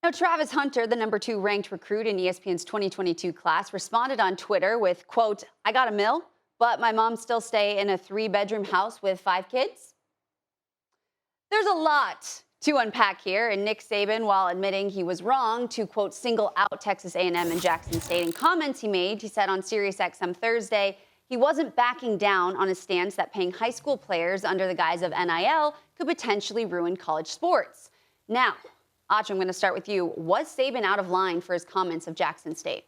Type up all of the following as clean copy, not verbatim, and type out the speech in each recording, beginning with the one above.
Now, Travis Hunter, the #2 ranked recruit in ESPN's 2022 class, responded on Twitter with, quote, "I got a mill, but my mom still stay in a 3-bedroom house with 5 kids." There's a lot to unpack here, and Nick Saban, while admitting he was wrong to, quote, single out Texas A&M and Jackson State in comments he made, he said on SiriusXM Thursday he wasn't backing down on his stance that paying high school players under the guise of NIL could potentially ruin college sports. Now, Acho, I'm going to start with you. Was Saban out of line for his comments of Jackson State?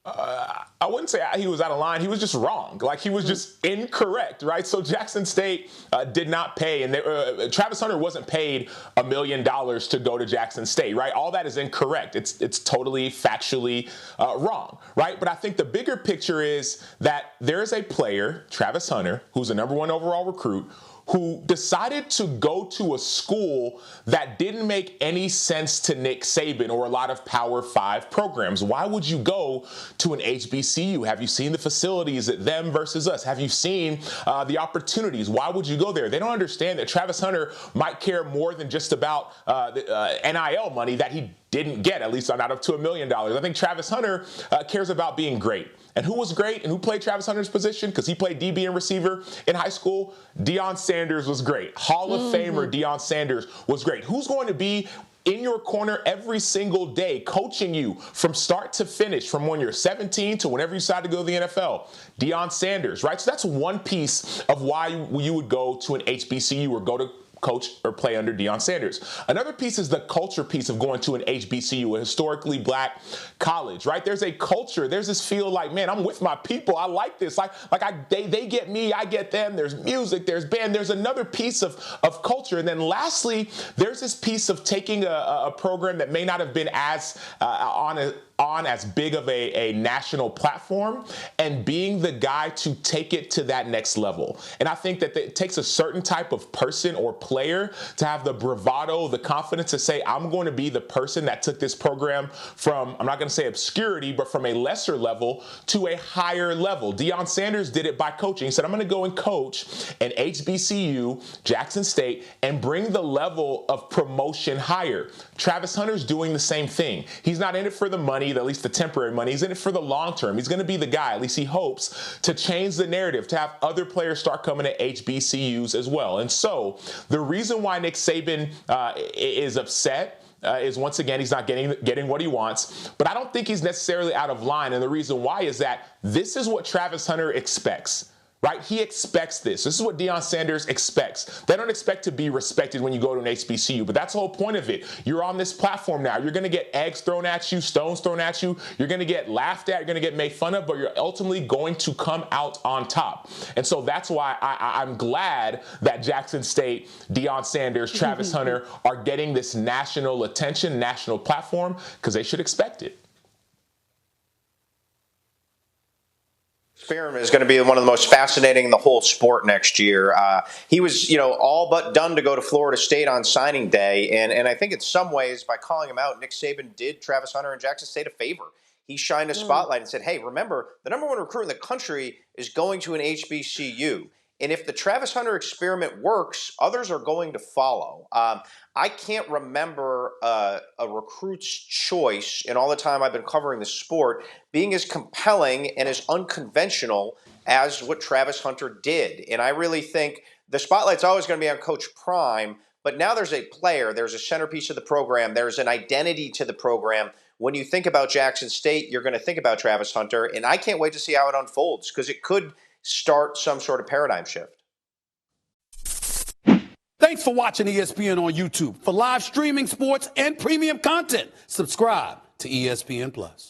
I wouldn't say he was out of line. He was just wrong. Like, he was just incorrect, right? So Jackson State did not pay, and Travis Hunter wasn't paid $1 million to go to Jackson State, right? All that is incorrect. It's totally factually wrong, right? But I think the bigger picture is that there is a player, Travis Hunter, who's the #1 overall recruit, who decided to go to a school that didn't make any sense to Nick Saban or a lot of Power 5 programs. Why would you go to an HBCU? Have you seen the facilities at them versus us? Have you seen the opportunities? Why would you go there? They don't understand that Travis Hunter might care more than just about the NIL money that he didn't get, at least not up to $1 million. I think Travis Hunter cares about being great. And who was great and who played Travis Hunter's position? Because he played DB and receiver in high school. Deion Sanders was great. Hall of Famer Deion Sanders was great. Who's going to be in your corner every single day, coaching you from start to finish, from when you're 17 to whenever you decide to go to the NFL? Deion Sanders, right? So that's one piece of why you would go to an HBCU or go to coach or play under Deion Sanders. Another piece is the culture piece of going to an HBCU, a historically black college, right? There's a culture. There's this feel like, man, I'm with my people. I like this. They get me, I get them. There's music, there's band. There's another piece of culture. And then lastly, there's this piece of taking a program that may not have been as on as big of a national platform and being the guy to take it to that next level. And I think that it takes a certain type of person or player to have the bravado, the confidence to say, I'm going to be the person that took this program from, I'm not going to say obscurity, but from a lesser level to a higher level. Deion Sanders did it by coaching. He said, I'm going to go and coach an HBCU, Jackson State, and bring the level of promotion higher. Travis Hunter's doing the same thing. He's not in it for the money, at least the temporary money. He's in it for the long term. He's going to be the guy, at least he hopes, to change the narrative, to have other players start coming to HBCUs as well. And so the reason why Nick Saban is upset is, once again, he's not getting what he wants. But I don't think he's necessarily out of line. And the reason why is that this is what Travis Hunter expects. Right? He expects this. This is what Deion Sanders expects. They don't expect to be respected when you go to an HBCU, but that's the whole point of it. You're on this platform now. You're going to get eggs thrown at you, stones thrown at you. You're going to get laughed at. You're going to get made fun of, but you're ultimately going to come out on top. And so that's why I'm glad that Jackson State, Deion Sanders, Travis Hunter are getting this national attention, national platform, because they should expect it. Experiment is going to be one of the most fascinating in the whole sport next year. He was, all but done to go to Florida State on signing day, and I think in some ways, by calling him out, Nick Saban did Travis Hunter and Jackson State a favor. He shined a spotlight and said, hey, remember, the #1 recruit in the country is going to an HBCU. And if the Travis Hunter experiment works, others are going to follow. I can't remember a recruit's choice in all the time I've been covering the sport being as compelling and as unconventional as what Travis Hunter did. And I really think the spotlight's always going to be on Coach Prime, but now there's a player, there's a centerpiece of the program, there's an identity to the program. When you think about Jackson State, you're going to think about Travis Hunter, and I can't wait to see how it unfolds, because it could start some sort of paradigm shift. Thanks for watching ESPN on YouTube. For live streaming sports and premium content, subscribe to ESPN Plus.